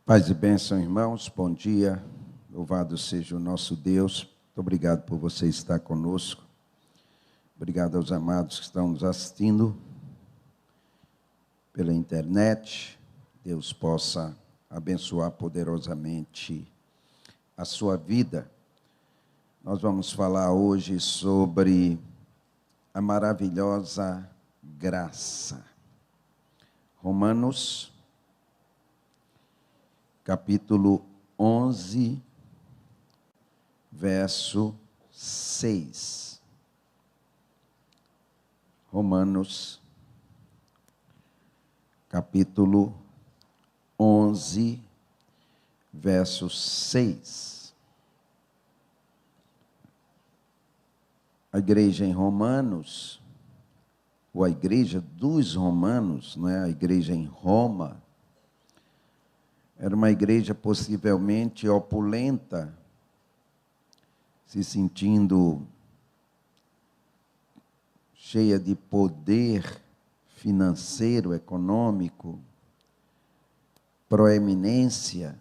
Paz e bênção, irmãos. Bom dia. Louvado seja o nosso Deus. Muito obrigado por você estar conosco. Obrigado aos amados que estão nos assistindo pela internet. Deus possa abençoar poderosamente a sua vida. Nós vamos falar hoje sobre a maravilhosa graça. Romanos, capítulo 11, verso 6. Romanos, capítulo 11, verso 6. A igreja em Romanos, ou a igreja dos romanos, não é? A igreja em Roma, era uma igreja possivelmente opulenta, se sentindo cheia de poder financeiro, econômico, proeminência,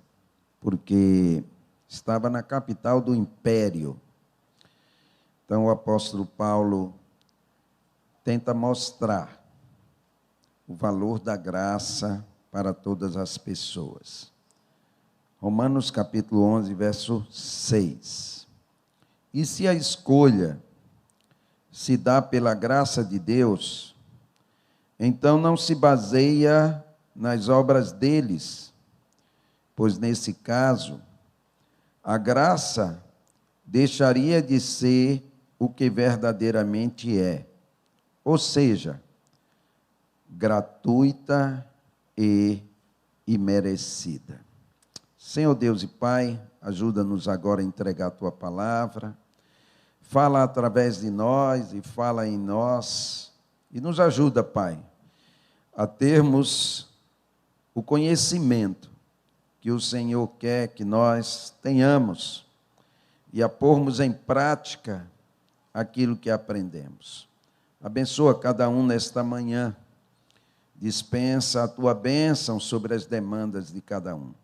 porque estava na capital do império. Então o apóstolo Paulo tenta mostrar o valor da graça para todas as pessoas. Romanos capítulo 11, verso 6. E se a escolha se dá pela graça de Deus, então não se baseia nas obras deles, pois nesse caso, a graça deixaria de ser o que verdadeiramente é, ou seja, gratuita e imerecida. Senhor Deus e Pai, ajuda-nos agora a entregar a Tua palavra, fala através de nós e fala em nós, e nos ajuda, Pai, a termos o conhecimento que o Senhor quer que nós tenhamos e a pormos em prática aquilo que aprendemos. Abençoa cada um nesta manhã. Dispensa a Tua bênção sobre as demandas de cada um.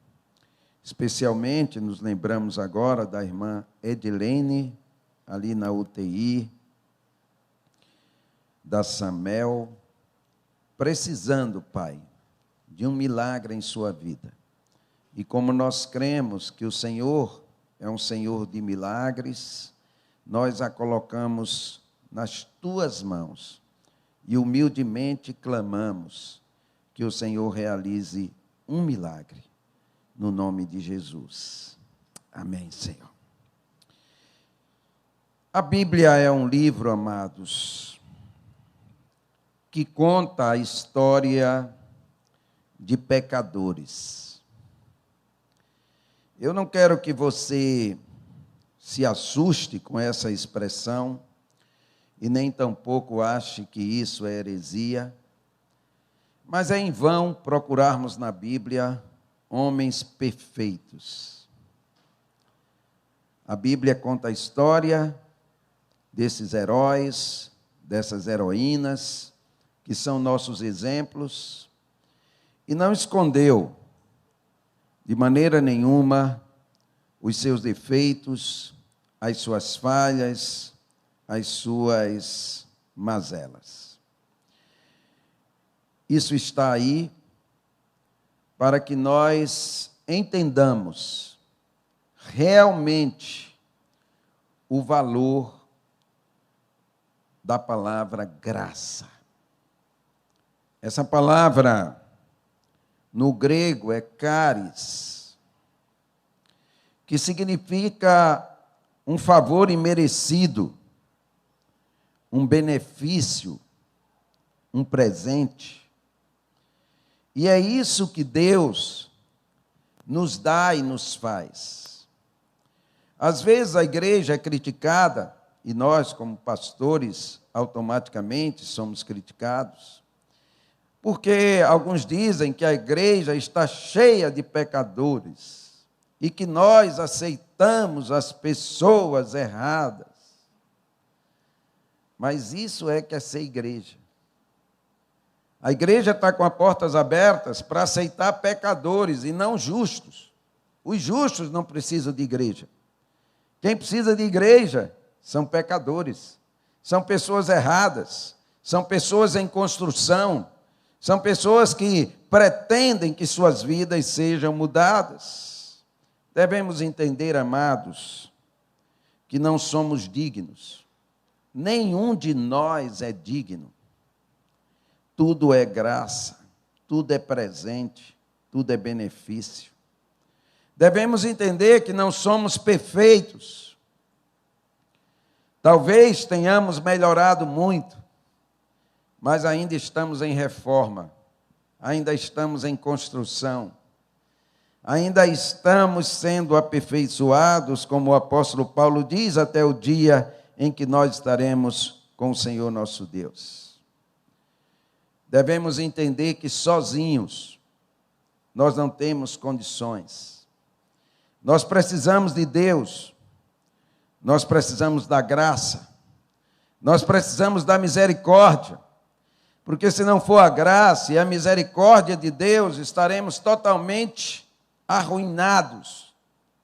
Especialmente nos lembramos agora da irmã Edilene, ali na UTI, da Samel, precisando, Pai, de um milagre em sua vida. E como nós cremos que o Senhor é um Senhor de milagres, nós a colocamos nas Tuas mãos. E humildemente clamamos que o Senhor realize um milagre, no nome de Jesus. Amém, Senhor. A Bíblia é um livro, amados, que conta a história de pecadores. Eu não quero que você se assuste com essa expressão, e nem tampouco ache que isso é heresia, mas é em vão procurarmos na Bíblia homens perfeitos. A Bíblia conta a história desses heróis, dessas heroínas, que são nossos exemplos, e não escondeu de maneira nenhuma os seus defeitos, as suas falhas, as suas mazelas. Isso está aí para que nós entendamos realmente o valor da palavra graça. Essa palavra no grego é charis, que significa um favor imerecido, um benefício, um presente. E é isso que Deus nos dá e nos faz. Às vezes a igreja é criticada, e nós, como pastores, automaticamente somos criticados, porque alguns dizem que a igreja está cheia de pecadores e que nós aceitamos as pessoas erradas. Mas isso é que é ser igreja. A igreja está com as portas abertas para aceitar pecadores e não justos. Os justos não precisam de igreja. Quem precisa de igreja são pecadores, são pessoas erradas, são pessoas em construção, são pessoas que pretendem que suas vidas sejam mudadas. Devemos entender, amados, que não somos dignos. Nenhum de nós é digno. Tudo é graça, tudo é presente, tudo é benefício. Devemos entender que não somos perfeitos. Talvez tenhamos melhorado muito, mas ainda estamos em reforma, ainda estamos em construção, ainda estamos sendo aperfeiçoados, como o apóstolo Paulo diz, até o dia em que nós estaremos com o Senhor nosso Deus. Devemos entender que sozinhos nós não temos condições. Nós precisamos de Deus, nós precisamos da graça, nós precisamos da misericórdia, porque se não for a graça e a misericórdia de Deus, estaremos totalmente arruinados,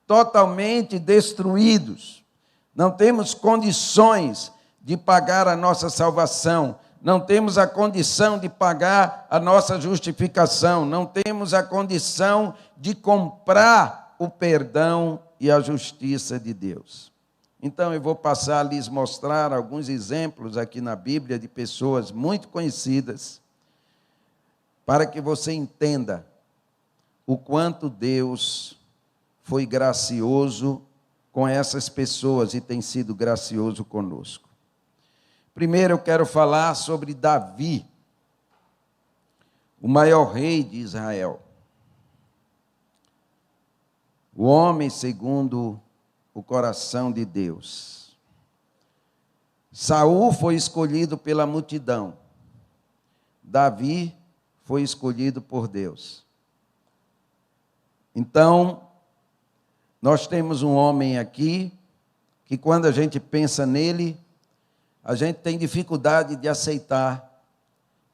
totalmente destruídos. Não temos condições de pagar a nossa salvação, não temos a condição de pagar a nossa justificação, não temos a condição de comprar o perdão e a justiça de Deus. Então eu vou passar a lhes mostrar alguns exemplos aqui na Bíblia de pessoas muito conhecidas, para que você entenda o quanto Deus foi gracioso com essas pessoas e tem sido gracioso conosco. Primeiro eu quero falar sobre Davi, o maior rei de Israel. O homem segundo o coração de Deus. Saul foi escolhido pela multidão. Davi foi escolhido por Deus. Então, nós temos um homem aqui que quando a gente pensa nele, a gente tem dificuldade de aceitar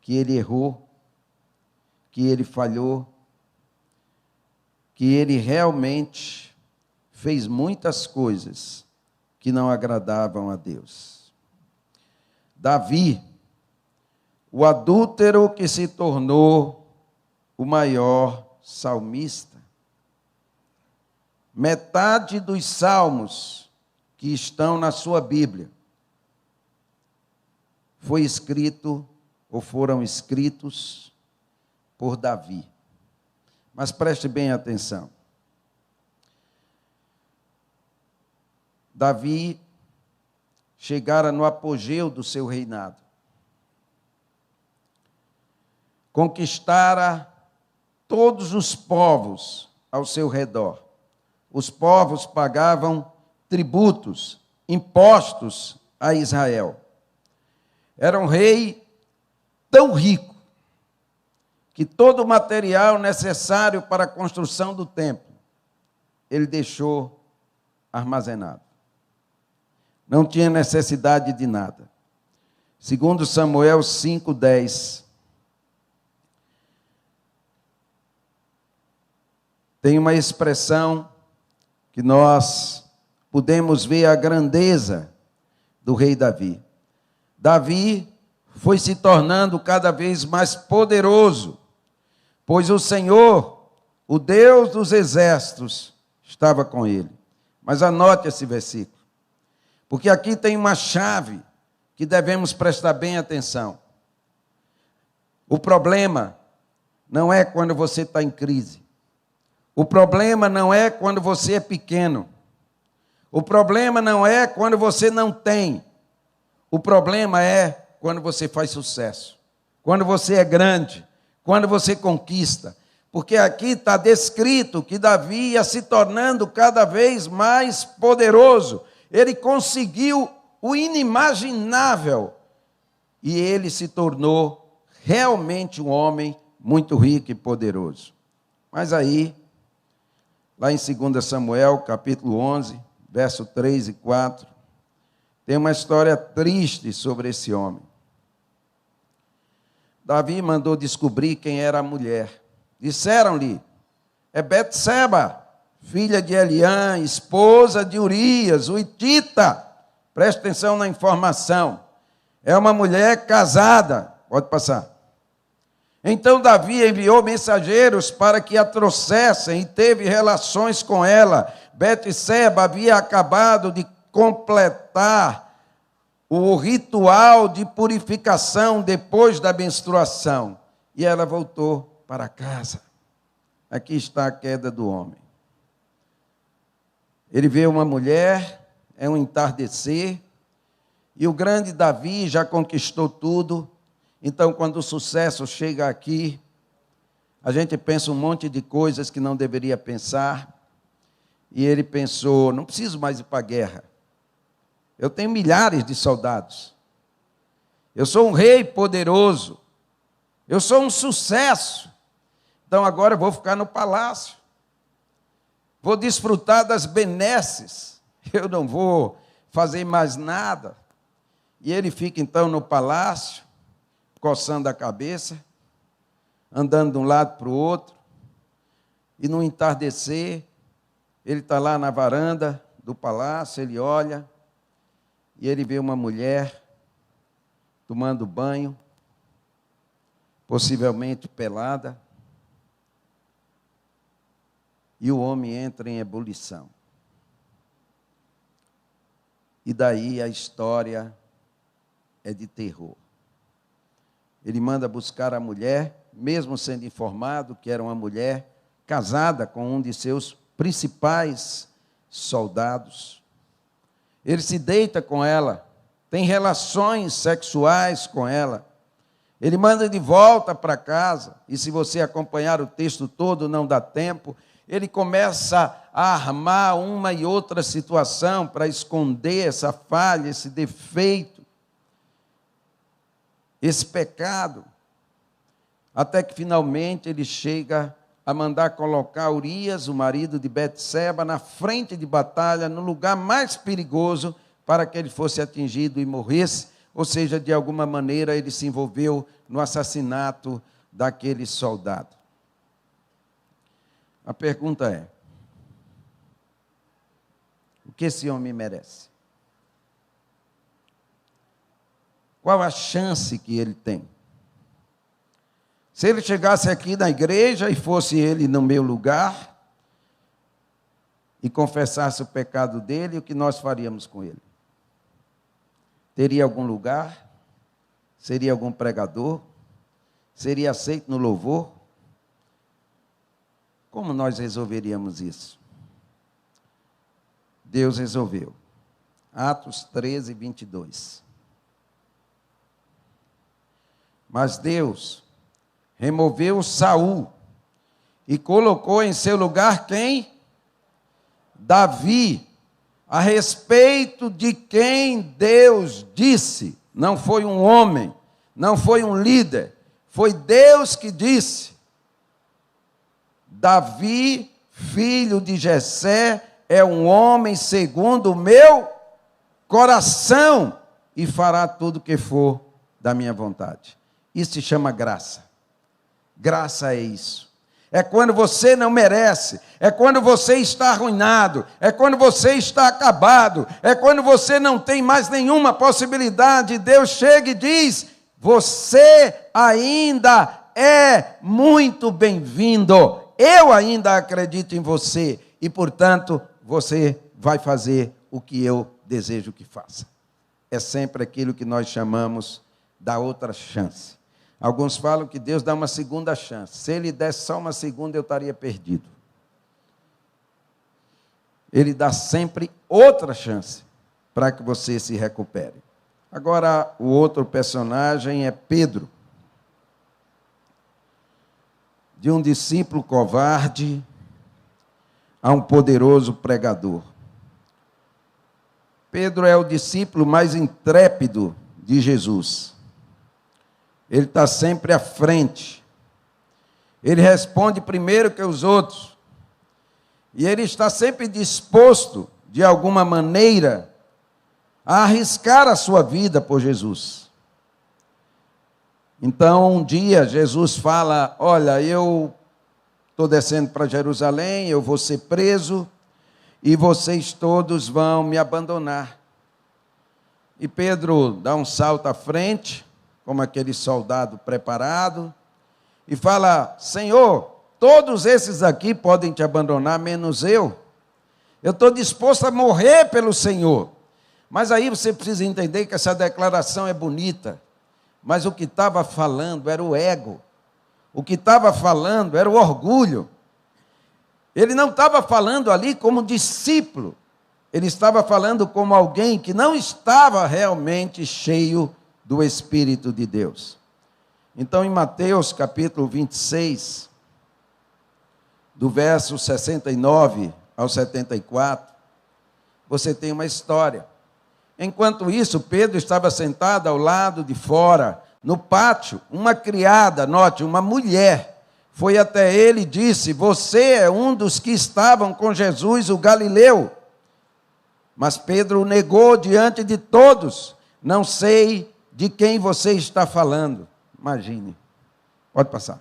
que ele errou, que ele falhou, que ele realmente fez muitas coisas que não agradavam a Deus. Davi, o adúltero que se tornou o maior salmista. Metade dos salmos que estão na sua Bíblia foi escrito ou foram escritos por Davi. Mas preste bem atenção. Davi chegara no apogeu do seu reinado. Conquistara todos os povos ao seu redor. Os povos pagavam tributos, impostos a Israel. Era um rei tão rico que todo o material necessário para a construção do templo ele deixou armazenado. Não tinha necessidade de nada. Segundo Samuel 5:10, tem uma expressão que nós podemos ver a grandeza do rei Davi. Davi foi se tornando cada vez mais poderoso, pois o Senhor, o Deus dos exércitos, estava com ele. Mas anote esse versículo, porque aqui tem uma chave que devemos prestar bem atenção. O problema não é quando você está em crise. O problema não é quando você é pequeno. O problema não é quando você não tem. O problema é quando você faz sucesso, quando você é grande, quando você conquista. Porque aqui está descrito que Davi ia se tornando cada vez mais poderoso. Ele conseguiu o inimaginável e ele se tornou realmente um homem muito rico e poderoso. Mas aí, lá em 2 Samuel, capítulo 11, verso 3 e 4, tem uma história triste sobre esse homem. Davi mandou descobrir quem era a mulher. Disseram-lhe: é Betseba, filha de Eliã, esposa de Urias, o hitita. Preste atenção na informação. É uma mulher casada. Pode passar. Então Davi enviou mensageiros para que a trouxessem e teve relações com ela. Betseba havia acabado de completar o ritual de purificação depois da menstruação. E ela voltou para casa. Aqui está a queda do homem. Ele vê uma mulher, é um entardecer, e o grande Davi já conquistou tudo. Então, quando o sucesso chega aqui, a gente pensa um monte de coisas que não deveria pensar. E ele pensou: não preciso mais ir para a guerra. Eu tenho milhares de soldados. Eu sou um rei poderoso. Eu sou um sucesso. Então, agora eu vou ficar no palácio. Vou desfrutar das benesses. Eu não vou fazer mais nada. E ele fica, então, no palácio, coçando a cabeça, andando de um lado para o outro, e no entardecer, ele está lá na varanda do palácio, ele olha, e ele vê uma mulher tomando banho, possivelmente pelada, e o homem entra em ebulição. E daí a história é de terror. Ele manda buscar a mulher, mesmo sendo informado que era uma mulher casada com um de seus principais soldados. Ele se deita com ela, tem relações sexuais com ela. Ele manda de volta para casa, e se você acompanhar o texto todo, não dá tempo. Ele começa a armar uma e outra situação para esconder essa falha, esse defeito, esse pecado, até que finalmente ele chega a mandar colocar Urias, o marido de Betseba, na frente de batalha, no lugar mais perigoso, para que ele fosse atingido e morresse, ou seja, de alguma maneira ele se envolveu no assassinato daquele soldado. A pergunta é: o que esse homem merece? Qual a chance que ele tem? Se ele chegasse aqui na igreja e fosse ele no meu lugar e confessasse o pecado dele, o que nós faríamos com ele? Teria algum lugar? Seria algum pregador? Seria aceito no louvor? Como nós resolveríamos isso? Deus resolveu. Atos 13, 22. Mas Deus removeu Saul e colocou em seu lugar quem? Davi, a respeito de quem Deus disse. Não foi um homem, não foi um líder, foi Deus que disse: Davi, filho de Jessé, é um homem segundo o meu coração e fará tudo o que for da minha vontade. Isso se chama graça. Graça é isso. É quando você não merece, é quando você está arruinado, é quando você está acabado, é quando você não tem mais nenhuma possibilidade. Deus chega e diz: você ainda é muito bem-vindo. Eu ainda acredito em você e, portanto, você vai fazer o que eu desejo que faça. É sempre aquilo que nós chamamos da outra chance. Alguns falam que Deus dá uma segunda chance. Se Ele desse só uma segunda, eu estaria perdido. Ele dá sempre outra chance para que você se recupere. Agora, o outro personagem é Pedro. De um discípulo covarde a um poderoso pregador. Pedro é o discípulo mais intrépido de Jesus. Ele está sempre à frente. Ele responde primeiro que os outros. E ele está sempre disposto, de alguma maneira, a arriscar a sua vida por Jesus. Então, um dia, Jesus fala, olha, eu estou descendo para Jerusalém, eu vou ser preso, e vocês todos vão me abandonar. E Pedro dá um salto à frente, como aquele soldado preparado, e fala, Senhor, todos esses aqui podem te abandonar, menos eu. Eu estou disposto a morrer pelo Senhor. Mas aí você precisa entender que essa declaração é bonita, mas o que estava falando era o ego. O que estava falando era o orgulho. Ele não estava falando ali como discípulo. Ele estava falando como alguém que não estava realmente cheio do Espírito de Deus. Então, em Mateus capítulo 26, do verso 69 ao 74, você tem uma história. Enquanto isso, Pedro estava sentado ao lado de fora, no pátio. Uma criada, note, uma mulher, foi até ele e disse, você é um dos que estavam com Jesus, o Galileu. Mas Pedro o negou diante de todos. Não sei de quem você está falando. Imagine. Pode passar.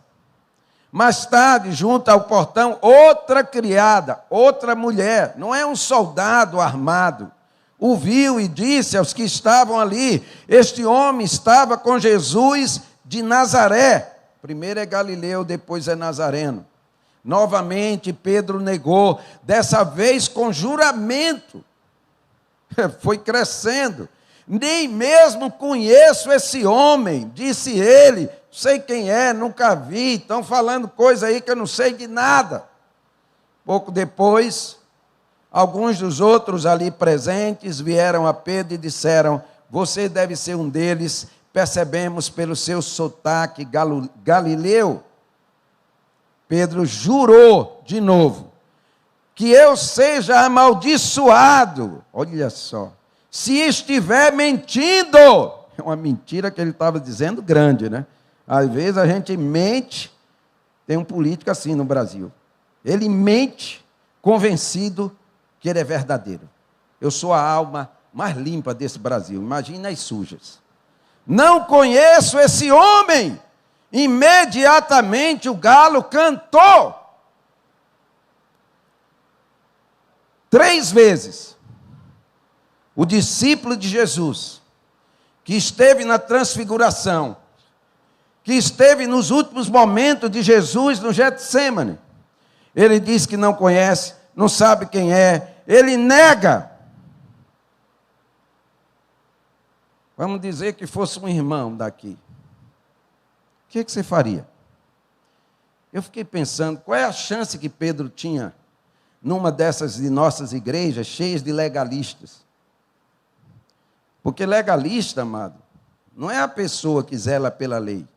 Mais tarde, junto ao portão, outra criada, outra mulher, não é um soldado armado, o viu e disse aos que estavam ali, este homem estava com Jesus de Nazaré. Primeiro é Galileu, depois é Nazareno. Novamente Pedro negou, dessa vez com juramento. Foi crescendo. Nem mesmo conheço esse homem, disse ele. Sei quem é, nunca vi, estão falando coisa aí que eu não sei de nada. Pouco depois, alguns dos outros ali presentes vieram a Pedro e disseram, você deve ser um deles, percebemos pelo seu sotaque galileu. Pedro jurou de novo, que eu seja amaldiçoado, olha só, se estiver mentindo. É uma mentira que ele estava dizendo grande, né? Às vezes a gente mente, tem um político assim no Brasil. Ele mente convencido que ele é verdadeiro. Eu sou a alma mais limpa desse Brasil, imagina as sujas. Não conheço esse homem. Imediatamente o galo cantou. 3 vezes. O discípulo de Jesus, que esteve na transfiguração, que esteve nos últimos momentos de Jesus no Getsêmani. Ele diz que não conhece, não sabe quem é, ele nega. Vamos dizer que fosse um irmão daqui. O que você faria? Eu fiquei pensando, qual é a chance que Pedro tinha numa dessas de nossas igrejas cheias de legalistas? Porque legalista, amado, não é a pessoa que zela pela lei.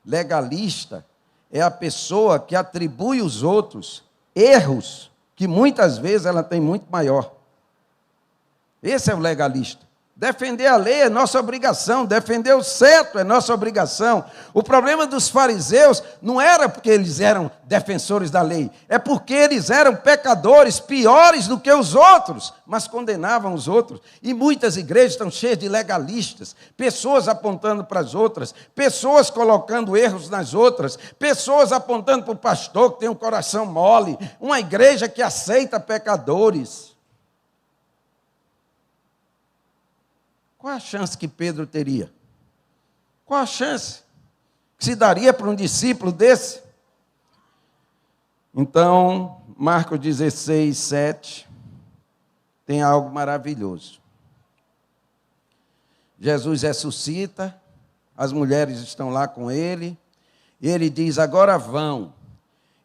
Legalista é a pessoa que atribui aos outros erros que muitas vezes ela tem muito maior. Esse é o legalista. Defender a lei é nossa obrigação, defender o certo é nossa obrigação. O problema dos fariseus não era porque eles eram defensores da lei, é porque eles eram pecadores piores do que os outros, mas condenavam os outros. E muitas igrejas estão cheias de legalistas, pessoas apontando para as outras, pessoas colocando erros nas outras, pessoas apontando para o pastor que tem um coração mole, uma igreja que aceita pecadores. Qual a chance que Pedro teria? Qual a chance que se daria para um discípulo desse? Então, Marcos 16, 7, tem algo maravilhoso. Jesus ressuscita, as mulheres estão lá com ele, e ele diz, agora vão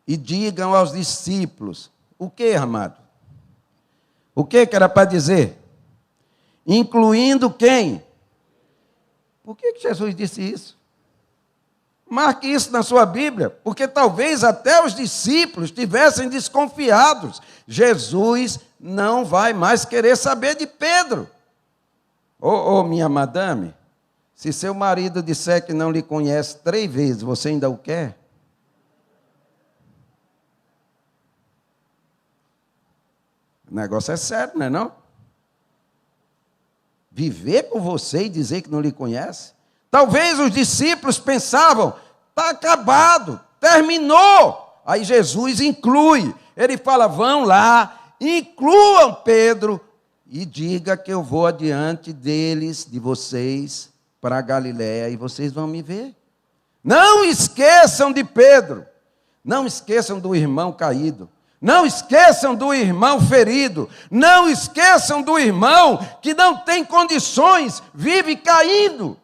e digam aos discípulos. O que, amado? O que era para dizer? Incluindo quem? Por que Jesus disse isso? Marque isso na sua Bíblia, porque talvez até os discípulos estivessem desconfiados. Jesus não vai mais querer saber de Pedro. Minha madame, se seu marido disser que não lhe conhece 3 vezes, você ainda o quer? O negócio é sério, não é não? Viver com você e dizer que não lhe conhece? Talvez os discípulos pensavam, está acabado, terminou. Aí Jesus inclui, ele fala, vão lá, incluam Pedro e diga que eu vou adiante deles, de vocês, para a Galiléia e vocês vão me ver. Não esqueçam de Pedro, não esqueçam do irmão caído, não esqueçam do irmão ferido, não esqueçam do irmão que não tem condições, vive caído.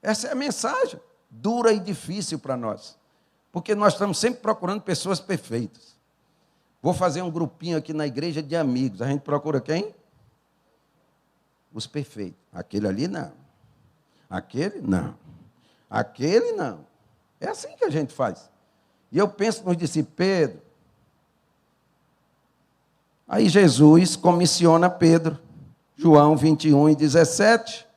Essa é a mensagem, dura e difícil para nós, porque nós estamos sempre procurando pessoas perfeitas. Vou fazer um grupinho aqui na igreja de amigos, a gente procura quem? Os perfeitos. Aquele ali não, aquele não, aquele não. É assim que a gente faz. E eu penso nos discípulos, Pedro. Aí Jesus comissiona Pedro, João 21:17.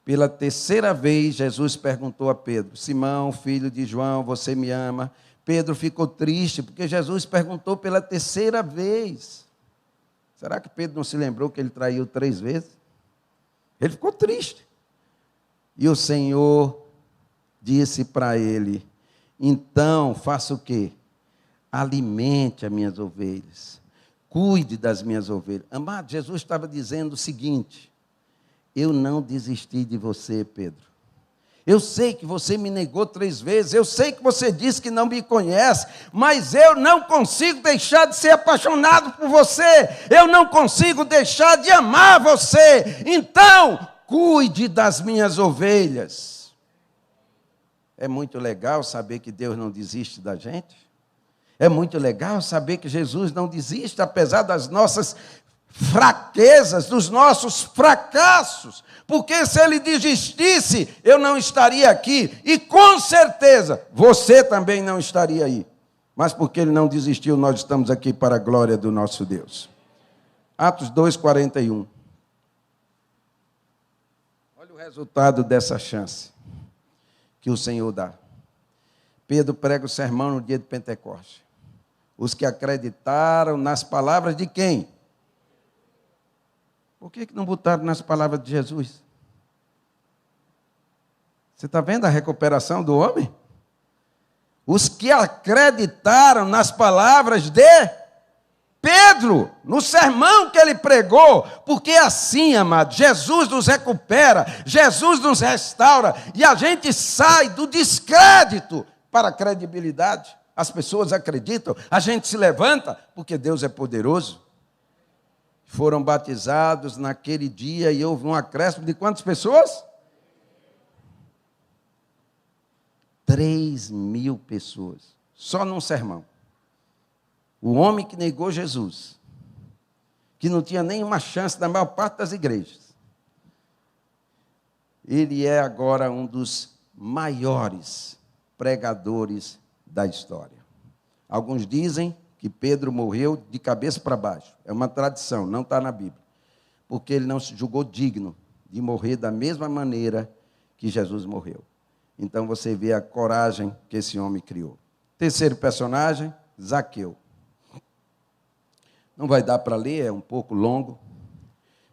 Pela terceira vez, Jesus perguntou a Pedro, Simão, filho de João, você me ama? Pedro ficou triste, porque Jesus perguntou pela terceira vez. Será que Pedro não se lembrou que ele traiu 3 vezes? Ele ficou triste. E o Senhor disse para ele, então faça o quê? Alimente as minhas ovelhas, cuide das minhas ovelhas. Amado, Jesus estava dizendo o seguinte, eu não desisti de você, Pedro. Eu sei que você me negou 3 vezes, eu sei que você disse que não me conhece, mas eu não consigo deixar de ser apaixonado por você, eu não consigo deixar de amar você, então, cuide das minhas ovelhas. É muito legal saber que Deus não desiste da gente. É muito legal saber que Jesus não desiste, apesar das nossas fraquezas, dos nossos fracassos. Porque se ele desistisse, eu não estaria aqui. E com certeza, você também não estaria aí. Mas porque ele não desistiu, nós estamos aqui para a glória do nosso Deus. Atos 2:41. Olha o resultado dessa chance que o Senhor dá. Pedro prega o sermão no dia de Pentecostes. Os que acreditaram nas palavras de quem? Por que não botaram nas palavras de Jesus? Você está vendo a recuperação do homem? Os que acreditaram nas palavras de Pedro, no sermão que ele pregou, porque assim, amado, Jesus nos recupera, Jesus nos restaura, e a gente sai do descrédito para a credibilidade. As pessoas acreditam, a gente se levanta, porque Deus é poderoso. Foram batizados naquele dia e houve um acréscimo de quantas pessoas? 3.000 pessoas, só num sermão. O homem que negou Jesus, que não tinha nenhuma chance na maior parte das igrejas, ele é agora um dos maiores pregadores da história. Alguns dizem que Pedro morreu de cabeça para baixo. É uma tradição, não está na Bíblia. Porque ele não se julgou digno de morrer da mesma maneira que Jesus morreu. Então você vê a coragem que esse homem criou. Terceiro personagem, Zaqueu. Não vai dar para ler, é um pouco longo.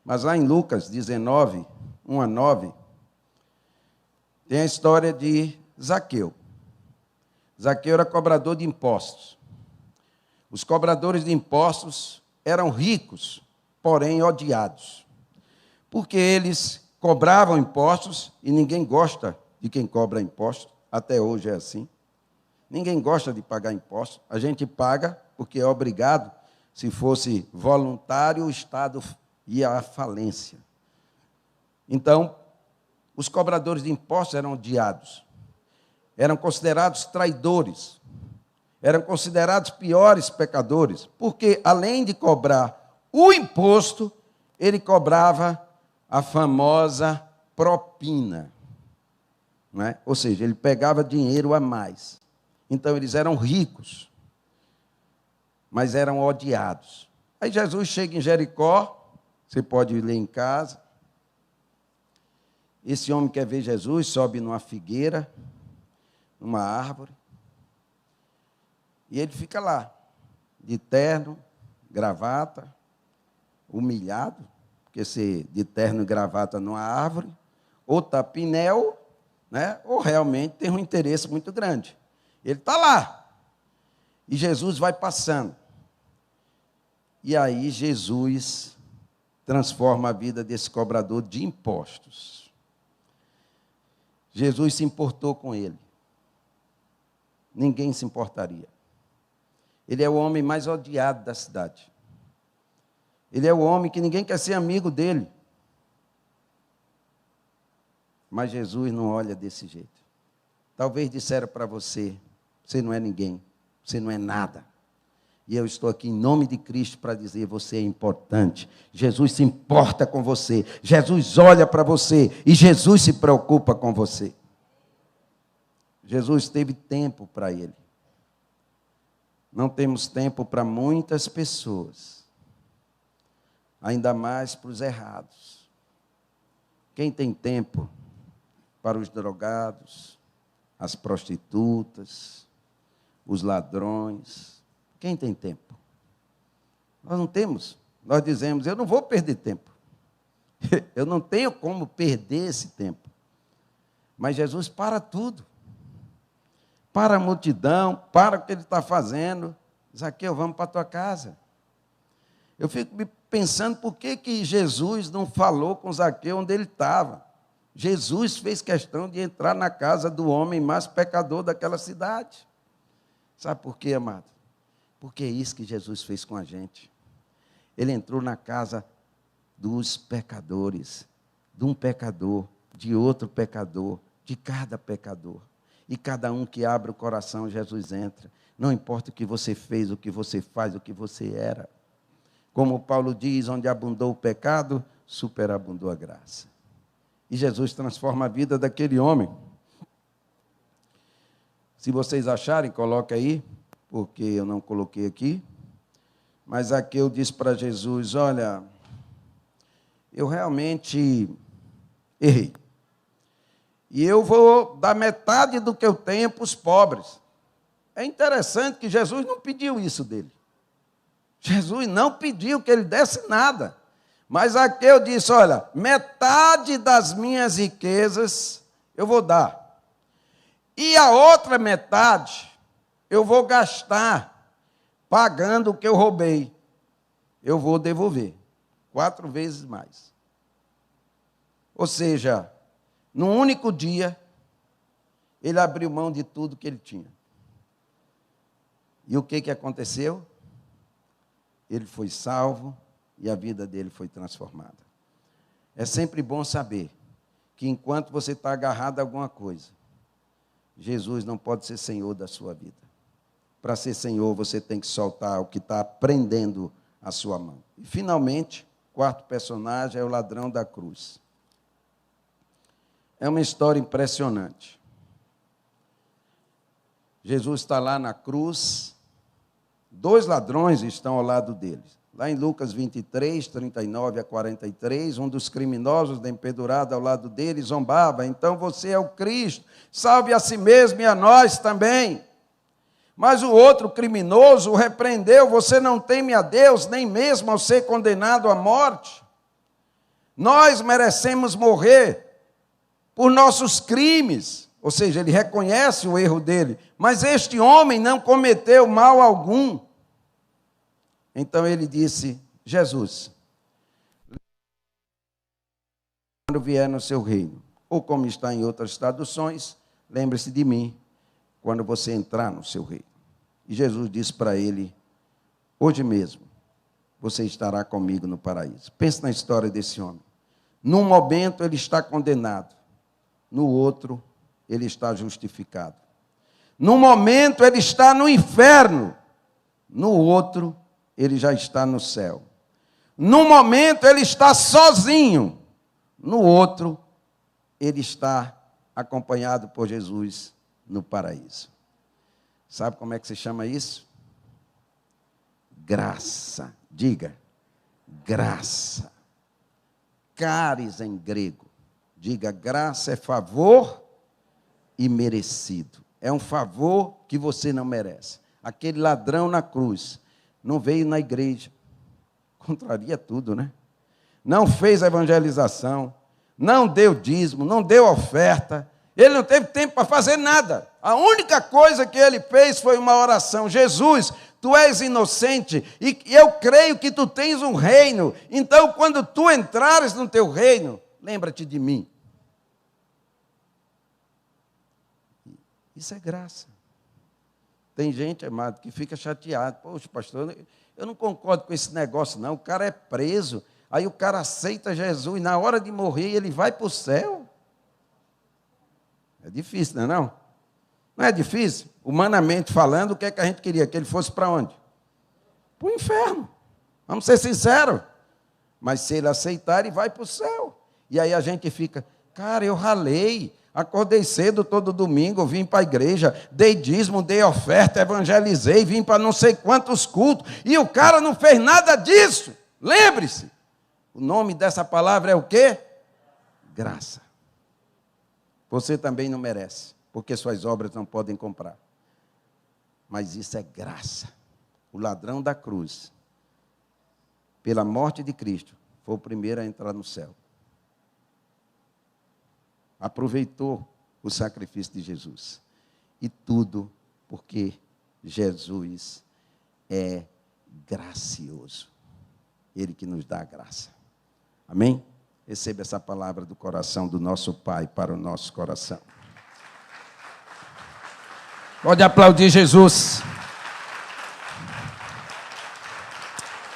Mas lá em Lucas 19, 1-9, tem a história de Zaqueu. Zaqueu era cobrador de impostos. Os cobradores de impostos eram ricos, porém odiados. Porque eles cobravam impostos e ninguém gosta de quem cobra impostos. Até hoje é assim. Ninguém gosta de pagar impostos. A gente paga porque é obrigado. Se fosse voluntário, o Estado ia à falência. Então, os cobradores de impostos eram odiados. Eram considerados traidores. Eram considerados piores pecadores. Porque, além de cobrar o imposto, ele cobrava a famosa propina. Não é? Ou seja, ele pegava dinheiro a mais. Então, eles eram ricos, mas eram odiados. Aí Jesus chega em Jericó, você pode ler em casa. Esse homem quer ver Jesus, sobe numa figueira, numa árvore, e ele fica lá, de terno, gravata, humilhado, porque ser de terno e gravata numa árvore, ou está Pinel, né? Ou realmente tem um interesse muito grande. Ele está lá. E Jesus vai passando. E aí Jesus transforma a vida desse cobrador de impostos. Jesus se importou com ele. Ninguém se importaria. Ele é o homem mais odiado da cidade. Ele é o homem que ninguém quer ser amigo dele. Mas Jesus não olha desse jeito. Talvez disseram para você, você não é ninguém, você não é nada. E eu estou aqui em nome de Cristo para dizer, você é importante. Jesus se importa com você. Jesus olha para você e Jesus se preocupa com você. Jesus teve tempo para ele. Não temos tempo para muitas pessoas. Ainda mais para os errados. Quem tem tempo para os drogados, as prostitutas, os ladrões? Quem tem tempo? Nós não temos. Nós dizemos, eu não vou perder tempo. Eu não tenho como perder esse tempo. Mas Jesus para tudo. Para a multidão, para o que ele está fazendo. Zaqueu, vamos para a tua casa. Eu fico me pensando por que Jesus não falou com Zaqueu onde ele estava. Jesus fez questão de entrar na casa do homem mais pecador daquela cidade. Sabe por quê, amado? Porque é isso que Jesus fez com a gente. Ele entrou na casa dos pecadores, de um pecador, de outro pecador, de cada pecador. E cada um que abre o coração, Jesus entra. Não importa o que você fez, o que você faz, o que você era. Como Paulo diz, onde abundou o pecado, superabundou a graça. E Jesus transforma a vida daquele homem. Se vocês acharem, coloque aí, porque eu não coloquei aqui. Mas aqui eu disse para Jesus, olha, eu realmente errei. E eu vou dar metade do que eu tenho para os pobres. É interessante que Jesus não pediu isso dele. Jesus não pediu que ele desse nada. Mas aqui eu disse, olha, metade das minhas riquezas eu vou dar. E a outra metade eu vou gastar pagando o que eu roubei. Eu vou devolver 4 vezes mais. Ou seja, num único dia, ele abriu mão de tudo que ele tinha. E o que aconteceu? Ele foi salvo e a vida dele foi transformada. É sempre bom saber que enquanto você está agarrado a alguma coisa, Jesus não pode ser Senhor da sua vida. Para ser Senhor, você tem que soltar o que está prendendo a sua mão. E, finalmente, o quarto personagem é o ladrão da cruz. É uma história impressionante. Jesus está lá na cruz, 2 ladrões estão ao lado dele. Lá em Lucas 23, 39 a 43, um dos criminosos empedurado ao lado dele zombava, então você é o Cristo, salve a si mesmo e a nós também. Mas o outro criminoso o repreendeu, você não teme a Deus, nem mesmo ao ser condenado à morte. Nós merecemos morrer por nossos crimes, ou seja, ele reconhece o erro dele, mas este homem não cometeu mal algum. Então ele disse, Jesus, quando vier no seu reino, ou como está em outras traduções, lembre-se de mim, quando você entrar no seu reino. E Jesus disse para ele, hoje mesmo, você estará comigo no paraíso. Pense na história desse homem. Num momento ele está condenado, no outro ele está justificado. Num momento ele está no inferno, no outro ele já está no céu. Num momento ele está sozinho, no outro ele está acompanhado por Jesus no paraíso. Sabe como é que se chama isso? Graça. Diga, graça. Caris em grego. Diga, graça é favor e merecido. É um favor que você não merece. Aquele ladrão na cruz não veio na igreja. Contraria tudo, né? não fez evangelização, não deu dízimo, não deu oferta. Ele não teve tempo para fazer nada. A única coisa que ele fez foi uma oração. Jesus, tu és inocente e eu creio que tu tens um reino. Então, quando tu entrares no teu reino, lembra-te de mim. Isso é graça. Tem gente, amado, que fica chateado. Poxa, pastor, eu não concordo com esse negócio, não. O cara é preso, aí o cara aceita Jesus, na hora de morrer ele vai para o céu. É difícil, não é não? Não é difícil? Humanamente falando, o que é que a gente queria? Que ele fosse para onde? Para o inferno. Vamos ser sinceros. Mas se ele aceitar, ele vai para o céu. E aí a gente fica, cara, eu ralei, acordei cedo todo domingo, vim para a igreja, dei dízimo, dei oferta, evangelizei, vim para não sei quantos cultos, e o cara não fez nada disso. Lembre-se, o nome dessa palavra é o quê? Graça. Você também não merece, porque suas obras não podem comprar. Mas isso é graça. O ladrão da cruz, pela morte de Cristo, foi o primeiro a entrar no céu. Aproveitou o sacrifício de Jesus. E tudo porque Jesus é gracioso. Ele que nos dá a graça. Amém? Receba essa palavra do coração do nosso Pai para o nosso coração. Pode aplaudir Jesus.